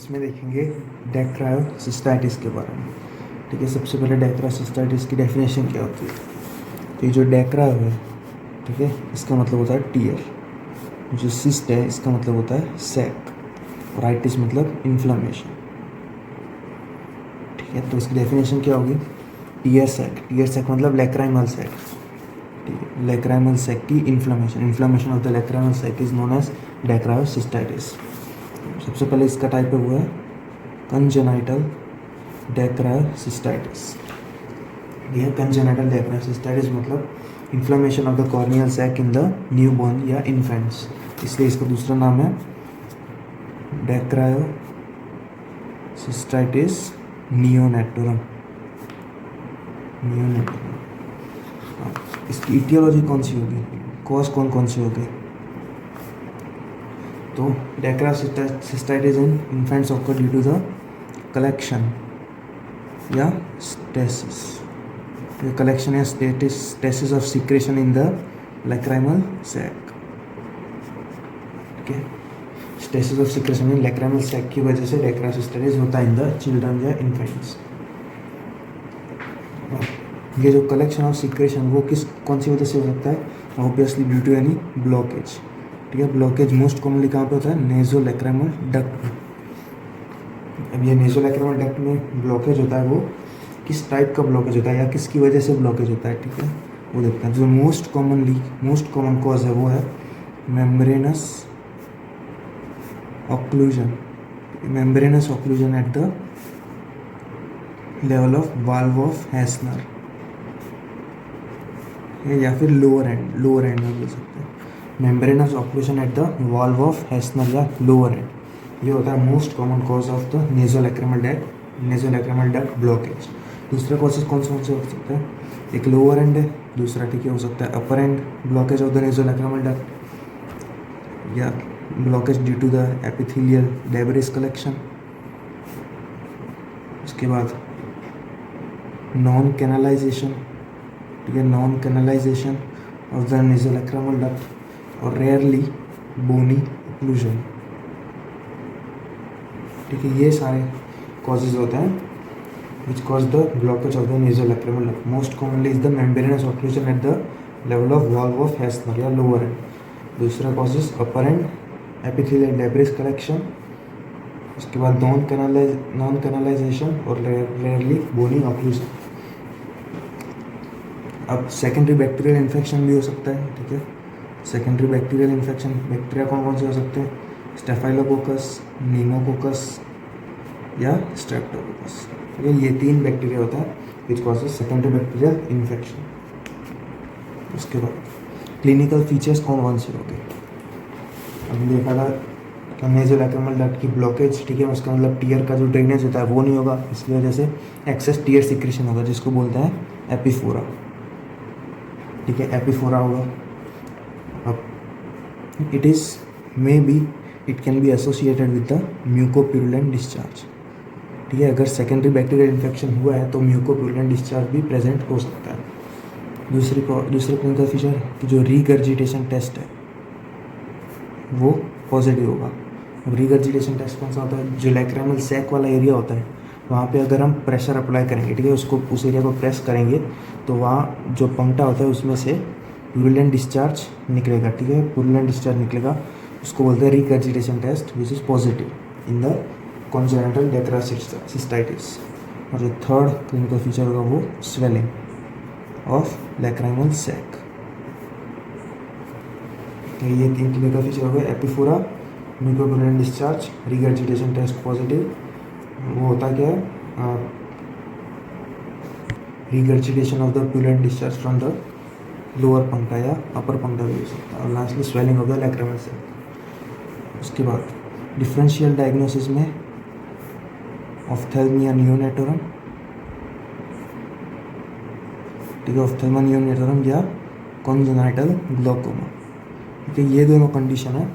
इसमें देखेंगे डेक्रायोसिस्टाइटिस के बारे में। ठीक है, सबसे पहले डेक्रायोसिस्टाइटिस की डेफिनेशन क्या होती है। तो ये जो डेक्रायो है, ठीक है, इसका मतलब होता है टीयर। जो सिस्ट है इसका मतलब होता है सैक, और आइटिस मतलब इन्फ्लामेशन। ठीक है, तो इसकी डेफिनेशन क्या होगी। टीयर सैक मतलब लैक्राइमल सैक। लैक्राइमल सैक की inflammation of the lacrimal sac is known as dacryocystitis. सबसे पहले इसका टाइप हुआ है कंजेनाइटल डेक्रायोसिस्टाइटिस। यह कंजेनाइटल डेक्रायोसिस्टाइटिस मतलब inflammation of the corneal sac in the newborn या इन्फेंट्स, इसलिए इसका दूसरा नाम है डेक्रायोसिस्टाइटिस नियोनेटोरम। इसकी इटियोलॉजी कौन सी होगी, कॉज कौन से होगी। तो dacryocystitis in infants occur due to the collection या स्टेसिस, कलेक्शन या stasis of secretion in the lacrimal sac. ठीक है, stasis of secretion in lacrimal sac की वजह से डेक्रायोसिस्टाइटिस होता है इन द चिल्ड्रन या इन्फेंट्स। ये जो कलेक्शन ऑफ सिक्रेशन वो कौन सी वजह से हो सकता है, obviously due to any blockage. ठीक है, ब्लॉकेज मोस्ट कॉमनली कहाँ पे होता है, नेजोलैक्राइमल डक्ट में। अब ये नेजोलैक्राइमल डक्ट में ब्लॉकेज होता है, वो किस टाइप का ब्लॉकेज होता है या किसकी वजह से ब्लॉकेज होता है। ठीक है, वो देखते हैं। जो मोस्ट कॉमन कॉज है वो है membranous occlusion at the level of valve of Hasner, या फिर लोअर एंड में बोल सकते हैं। Membranous occlusion at the valve of Hasner या लोअर एंड, ये होता है most common cause of the nasolacrimal duct blockage. दूसरा कॉजेज कौन से हो सकता है, एक लोअर एंड है, दूसरा ठीक है हो सकता है upper end blockage of the nasolacrimal duct, या blockage due to the epithelial debris collection. उसके बाद non canalisation of the nasolacrimal duct, और रेयरली बोनी ओक्लूजन। ठीक है, ये सारे कॉजेज होते हैं which cause the blockage of the nasolacrimal duct. Most commonly is the membranous occlusion at the level of valve of Hersner या lower end. दूसरा causes upper end epithelial debris collection, उसके बाद non canalization और rarely bony occlusion। अब secondary bacterial infection भी हो सकता है। ठीक है, सेकेंडरी बैक्टीरियल इन्फेक्शन बैक्टीरिया कौन से हो सकते हैं, स्टेफाइलोकोकस, नीमोकोकस या स्ट्रेप्टोकोकस। ये 3 बैक्टीरिया होता है which causes secondary bacterial infection. उसके बाद क्लिनिकल फीचर्स कौन से होंगे। अब देखा था नेजोलैक्राइमल डक्ट की ब्लॉकेज, ठीक है, उसका मतलब टीयर का जो ड्रेनेज होता है वो नहीं होगा, इसकी वजह से एक्सेस टीयर सिक्रेशन होगा जिसको बोलते हैं एपिफोरा। ठीक है, एपिफोरा होगा। अब it can be associated with the mucopurulent discharge. ठीक है, अगर सेकेंडरी बैक्टीरियल इन्फेक्शन हुआ है तो म्यूकोप्यूरुलेंट डिस्चार्ज भी प्रेजेंट हो सकता है। दूसरे क्लिनिकल फीचर कि जो रीगर्जिटेशन टेस्ट है वो पॉजिटिव होगा। अब रीगर्जिटेशन टेस्ट कौन सा होता है, जो लैक्राइमल सैक वाला एरिया होता है वहाँ पे अगर हम प्रेशर अप्लाई करेंगे, ठीक है, उस एरिया को प्रेस करेंगे तो वहाँ जो पंक्टा होता है उसमें से प्यूरुलेंट डिस्चार्ज निकलेगा। ठीक है, प्यूरुलेंट डिस्चार्ज निकलेगा, उसको बोलते हैं regurgitation test which is positive in the congenital dacryocystitis. और जो थर्ड क्लिनिकल फीचर होगा वो स्वेलिंग ऑफ लैक्राइमल सैक। ये 3 क्लिनिकल फीचर हो गए, epiphora, mucopurulent discharge, regurgitation test positive. वो होता क्या है, regurgitation of the purulent discharge from the lower puncta या अपर पंक्टा भी हो सकता है, और lastly swelling of the lacrimal sac. उसके बाद डिफरेंशियल डायग्नोसिस में ऑफ्थेल्मिया नियोनेटोरम, ठीक है, ऑफ्थेल्मिया नियोनेटोरम या कॉन्जेनाइटल ग्लोकोमा। ठीक है, ये दोनों कंडीशन है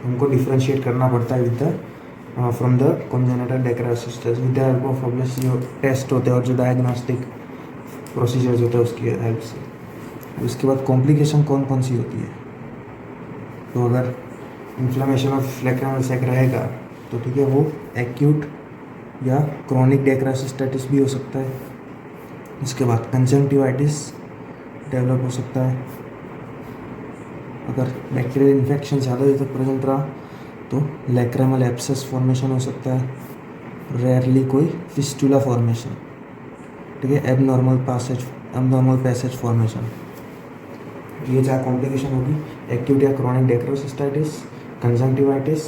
हमको डिफरेंशिएट करना पड़ता है with the from the congenital dacryocystitis with the help of obviously जो टेस्ट होते हैं और जो डायग्नोस्टिक प्रोसीजर्स होते हैं उसकी हेल्प से। उसके बाद कॉम्प्लिकेशन कौन सी होती है, तो अगर इन्फ्लेमेशन ऑफ लैक्राइमल सैक रहेगा तो ठीक है, वो एक्यूट या क्रॉनिक डेक्रासिस्टाइटिस भी हो सकता है। इसके बाद कंजंक्टिवाइटिस डेवलप हो सकता है। अगर बैक्टीरियल इन्फेक्शन ज़्यादा देर तक प्रेजेंट रहा तो लैक्रिमल एब्सेस फॉर्मेशन हो सकता है, रेयरली कोई फिस्टुला फॉर्मेशन, ठीक है, एबनॉर्मल पैसेज फॉर्मेशन। ये चार कॉम्प्लिकेशन होगी, एक्यूट या क्रॉनिक डेक्रासिस्टाइटिस, कंजंक्टिवाइटिस,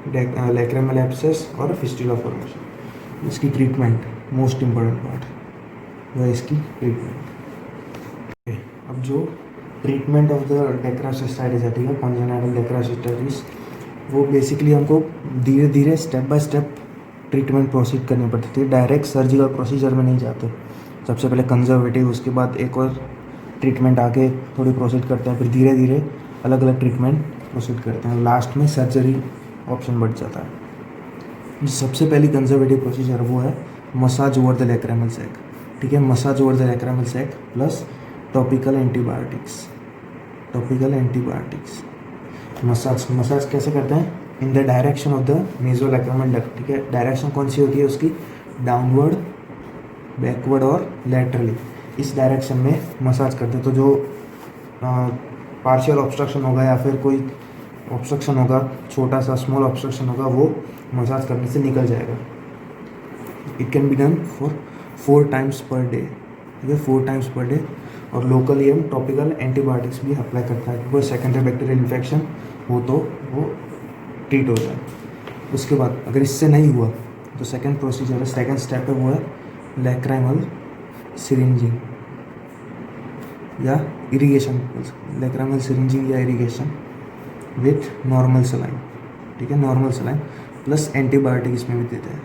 लैक्रिमल एब्सेस और फिस्टुला फॉर्मेशन। इसकी ट्रीटमेंट मोस्ट इम्पोर्टेंट पार्ट वो है इसकी ट्रीटमेंट। अब जो ट्रीटमेंट ऑफ द डेक्रासिस्टाइटिस है, ठीक है, कॉन्जेनिटल डेक्रासिस्टाइटिस, वो बेसिकली हमको धीरे धीरे step by step treatment proceed करनी पड़ती है, डायरेक्ट सर्जिकल प्रोसीजर में नहीं जाते। सबसे पहले कंजर्वेटिव, उसके बाद एक और ट्रीटमेंट आगे थोड़ी प्रोसीड करते हैं, फिर धीरे धीरे अलग अलग ट्रीटमेंट प्रोसीड करते हैं, लास्ट में सर्जरी ऑप्शन बढ़ जाता है। सबसे पहली कंजर्वेटिव प्रोसीजर वो है massage over the lacrimal sac, ठीक है, massage over the lacrimal sac plus topical antibiotics. Massage कैसे करते हैं? In the direction of the nasolacrimal duct, ठीक है, डायरेक्शन कौन सी होती है उसकी? डाउनवर्ड, बैकवर्ड और लैटरली, इस डायरेक्शन में मसाज करते हैं। तो जो पार्शियल ऑब्स्ट्रक्शन होगा या फिर कोई ऑब्स्ट्रक्शन होगा, छोटा सा स्मॉल ऑब्स्ट्रक्शन होगा, वो मसाज करने से निकल जाएगा। It can be done for 4 times per day, ठीक है, 4 times पर डे। और लोकली हम टॉपिकल एंटीबायोटिक्स भी अप्लाई करता है, क्योंकि सेकेंडरी बैक्टीरियल इन्फेक्शन हो तो वो ट्रीट हो जाए। उसके बाद अगर इससे नहीं हुआ तो सेकेंड प्रोसीजर है, सेकेंड स्टेप है, वो है लैक्रिमल सिरिंजिंग या इरिगेशन, लैक्रिमल सिरिंजिंग या इरिगेशन विथ नॉर्मल सलाइन, ठीक है, नॉर्मल सलाइन प्लस एंटीबायोटिक इसमें भी देते हैं।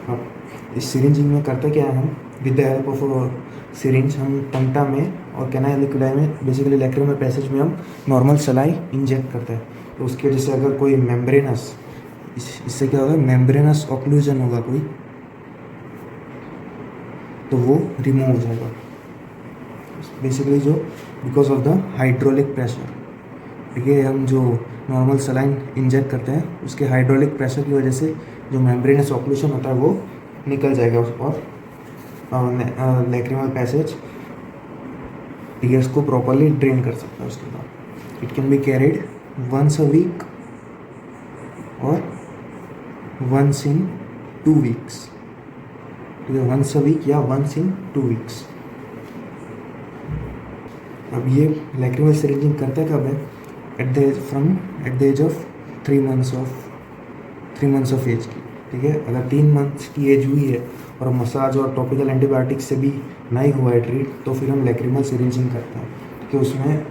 अब इस सिरिंजिंग में करते क्या है, हम with the help of syringe हम पंटा में और कैनाल लिक्विडाई में, बेसिकली लैक्रिमल पैसेज में हम नॉर्मल सलाई इंजेक्ट करते हैं। तो उसकी वजह से अगर कोई मेम्ब्रेनस, इससे क्या होगा, मेम्ब्रेनस ऑक्लूजन होगा कोई, तो वो रिमूव हो जाएगा। बेसिकली जो because of the hydraulic pressure, ठीक है, हम जो नॉर्मल सलाइन इंजेक्ट करते हैं उसके हाइड्रोलिक प्रेशर की वजह से जो मेम्ब्रेनस ऑक्लूजन होता है वो निकल जाएगा और लैक्रिमल पैसेज टीयर्स को प्रॉपरली ड्रेन कर सकता है। उसके बाद it can be carried once a week और वंस इन 2 weeks, ठीक है, वंस अ वीक या वंस इन 2 weeks। अब ये लैक्रिमल सिरिंजिंग करता है कब है? At the age of 3 months of age की, ठीक है। अगर 3 months की एज हुई है और मसाज और टॉपिकल एंटीबायोटिक्स से भी नहीं हुआ है ट्रीट, तो फिर हम लैक्रिमल सिरिंजिंग करते हैं, कि उसमें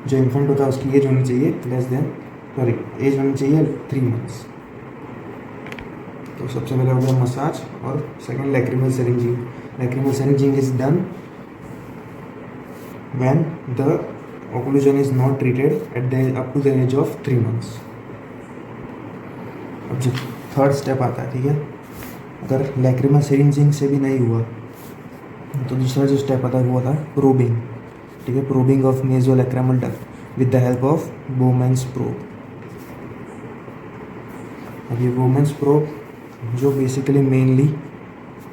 जो इन्फेंट होता है उसकी एज होनी चाहिए एज होनी चाहिए 3 months। तो सबसे पहले हो गया मसाज और second lacrimal syringing. Lacrimal syringing is done when the occlusion is not treated up to the age of 3 months। अब जो थर्ड स्टेप आता है, ठीक है, अगर लैक्रिमल सिरिंजिंग से भी नहीं हुआ तो दूसरा जो स्टेप आता है वो आता है प्रोबिंग, ठीक है, probing of nasolacrimal duct with the help of Bowman's probe. अब ये बोमेंस प्रोब जो बेसिकली मेनली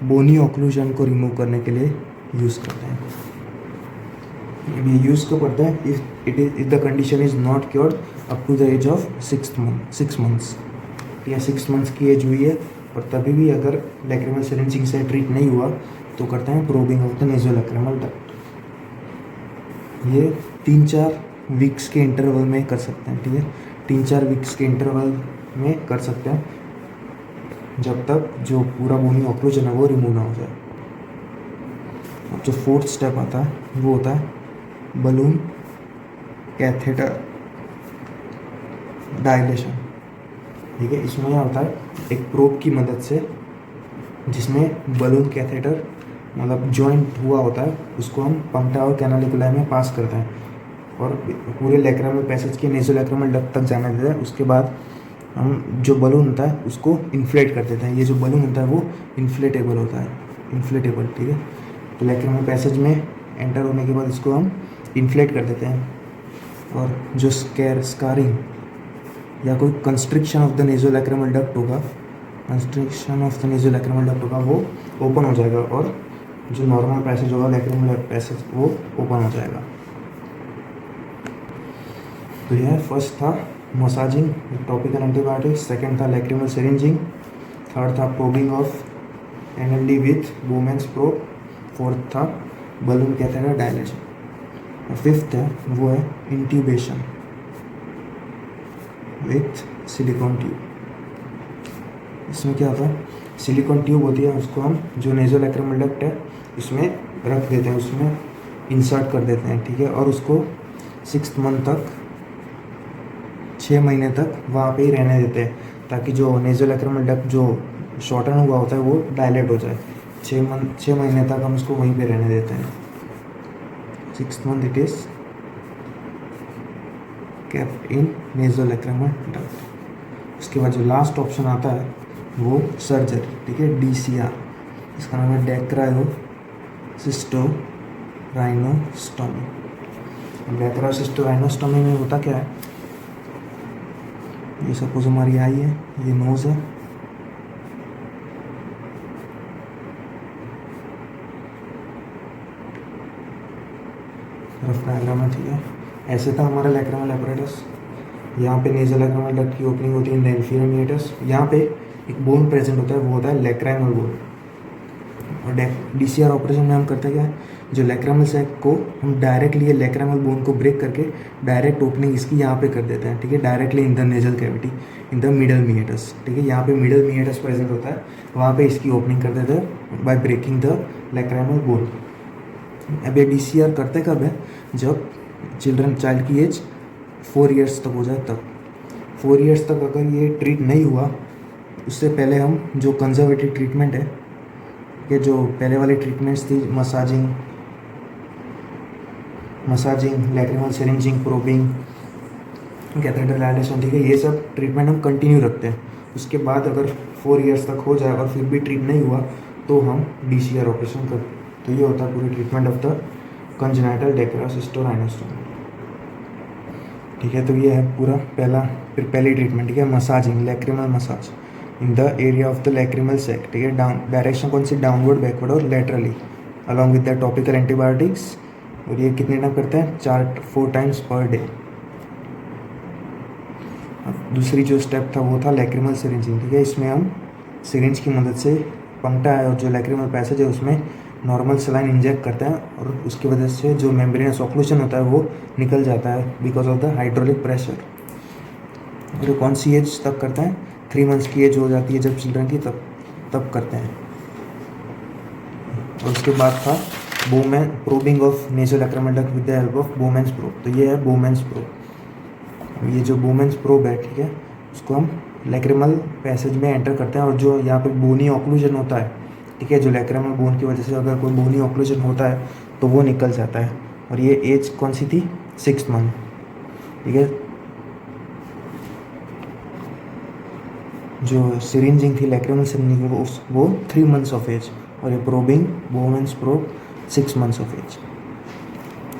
बोनी ऑक्लूजन को रिमूव करने के लिए यूज़ करते हैं। ये यूज़ कब करता है? If the condition is not cured up to the age of 6 months, या 6 months की एज हुई है और तभी भी अगर लैक्रिमल सिरिंजिंग से ट्रीट नहीं हुआ तो करते हैं प्रोबिंग ऑफ द नेज़ोलैक्रिमल डक्ट। ये 3-4 weeks के इंटरवल में कर सकते हैं, ठीक है, 3-4 weeks के इंटरवल में कर सकते हैं, जब तक जो पूरा बोनी ऑक्लूजन है वो रिमूव ना हो जाए। अब जो फोर्थ स्टेप आता है वो होता है बलून कैथेटर डायलेशन, ठीक है। इसमें क्या होता है, एक प्रोब की मदद से, जिसमें बलून कैथेटर मतलब जॉइंट हुआ होता है, उसको हम पंटा और कैनालिकुलाई में पास करते हैं और पूरे लैक्रिमल पैसेज के नेज़ोलैक्रिमल डक्ट तक जाने देते हैं। उसके बाद हम जो बलून होता है उसको इन्फ्लेट कर देते हैं। ये जो बलून होता है वो इन्फ्लेटेबल होता है, इन्फ्लेटेबल, ठीक है। तो लैक्रिमल पैसेज में एंटर होने के बाद इसको हम इन्फ्लेट कर देते हैं और जो स्कारिंग या कोई कंस्ट्रिक्शन ऑफ द नेजोलैक्रिमल डक्ट होगा, कंस्ट्रिक्शन ऑफ द नेजोलैक्रिमल डक्ट होगा, वो ओपन हो जाएगा और जो नॉर्मल पैसेज होगा लैक्रिमल पैसेज वो ओपन हो जाएगा। तो यह फर्स्ट था मसाजिंग टॉपिकल एंटीबायोटिक, सेकंड था लैक्रिमल सिरिंजिंग, थर्ड था probing of NLD with बोमेंस probe, fourth था बलून कैथेटर डायलेशन, और फिफ्थ है वो है इंट्यूबेशन विथ सिलिकॉन ट्यूब। इसमें क्या होता है, सिलिकॉन ट्यूब होती है, उसको हम जो नेजोलैक्रिमल डक्ट है उसमें रख देते हैं, उसमें इंसर्ट कर देते हैं, ठीक है, और उसको 6 मंथ तक, 6 महीने तक वहाँ पे ही रहने देते हैं, ताकि जो नेजोलैक्रिमल डक्ट जो शॉर्टन हुआ होता है वो डायलेट हो जाए। 6 महीने तक हम उसको वहीं पे रहने देते हैं। 6 month it is kept in nasolacrimal duct. उसके बाद जो लास्ट ऑप्शन आता है वो सर्जरी, ठीक है, DCR, इसका नाम है डेक्रायोसिस्टोराइनोस्टोमी। डेक्रायोसिस्टोराइनोस्टोमी में होता क्या है, ये सपोज हमारी आई है, ये नोज़ है, रफ डायग्राम है, ठीक है। ऐसे था हमारा लैक्रिमल एपरेटस। यहाँ पे नेजोलैक्रिमल डक्ट की ओपनिंग होती है इन द इंफीरियर मीएटस। यहाँ पे एक बोन प्रेजेंट होता है, वो होता है लैक्राइमल बोन। और DCR ऑपरेशन में हम करते हैं क्या, जो लैक्रिमल सैक को हम डायरेक्टली ये लैक्रिमल बोन को ब्रेक करके डायरेक्ट ओपनिंग इसकी यहाँ पे कर देते हैं, ठीक है, directly in the nasal cavity in the middle meatus, ठीक है। यहाँ पे मिडल मीएटस प्रेजेंट होता है, वहाँ पे इसकी ओपनिंग कर देते हैं by breaking the lacrimal bone. अब ये DCR करते कब है, जब चाइल्ड की एज 4 इयर्स तक हो जाए तब। 4 इयर्स तक अगर ये ट्रीट नहीं हुआ, उससे पहले हम जो कंजर्वेटिव ट्रीटमेंट है, कि जो पहले वाली ट्रीटमेंट्स थी, massaging, lacrimal syringing, probing, catheter dilation, ठीक है, ये सब ट्रीटमेंट हम कंटिन्यू रखते हैं। उसके बाद अगर 4 इयर्स तक हो जाए और फिर भी ट्रीट नहीं हुआ तो हम DCR ऑपरेशन करते हैं। तो ये होता है पूरी ट्रीटमेंट ऑफ द कंजेनाइटल डेक्रायोसिस्टोराइनोस्टोमी, ठीक है। तो ये है पूरा पहली ट्रीटमेंट, ठीक है, massaging, lacrimal massage in the area of the lacrimal sac, ठीक है। डायरेक्शन कौन सी, डाउनवर्ड, बैकवर्ड और laterally, along with the topical antibiotics. और ये कितने टाइम करते हैं, 4 टाइम्स पर डे। दूसरी जो स्टेप था वो था लैक्रिमल सिरिंजिंग, ठीक है। इसमें हम सिरिंज की मदद से पंक्टा है और जो लैक्रिमल पैसेज है उसमें नॉर्मल सलाइन इंजेक्ट करते हैं, और उसकी वजह से जो मेम्ब्रेनस ऑक्लूजन होता है वो निकल जाता है because of the hydraulic pressure. और कौन सी एज तक करते हैं, 3 मंथ्स की एज हो जाती है जब चिल्ड्रन की, तब करते हैं। और उसके बाद था probing of nasolacrimal duct with the help of Bowman's probe. तो ये है बोमेंस प्रोब। ये जो बोमेंस प्रोब है, ठीक है, उसको हम लैक्रिमल पैसेज में एंटर करते हैं, और जो यहाँ पे बोनी ऑक्लूजन होता है, ठीक है, जो लैक्रिमल बोन की वजह से अगर कोई बोनी ऑक्लूजन होता है तो वो निकल जाता है। और ये एज कौन सी थी, 6 मंथ, ठीक है। जो सिरिंजिंग थी, लैक्रिमल सिरिंजिंग, वो 3 मंथ्स ऑफ एज, और ये probing Bowman's probe 6 months of age.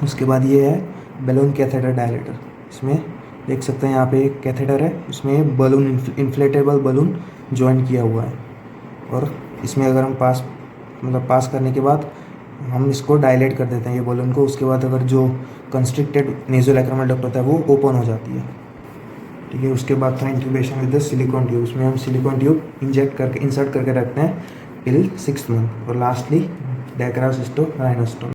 उसके बाद ये है बलून कैथेटर डायलेटर। इसमें देख सकते हैं यहाँ पे एक कैथेटर है, उसमें बलून, इन्फ्लेटेबल बलून ज्वाइन किया हुआ है, और इसमें अगर हम पास करने के बाद हम इसको डायलेट कर देते हैं ये बलून को। उसके बाद अगर जो कंस्ट्रिक्टेड नेजोलैक्रिमल डक्ट होता है वो ओपन हो जाती है, ठीक है। उसके बाद था intubation with the silicon tube. उसमें हम सिलिकॉन ट्यूब इंसर्ट करके रखते हैं टिल 6 मंथ। और लास्टली डेक्रायोसिस्टोराइनोस्टोमी।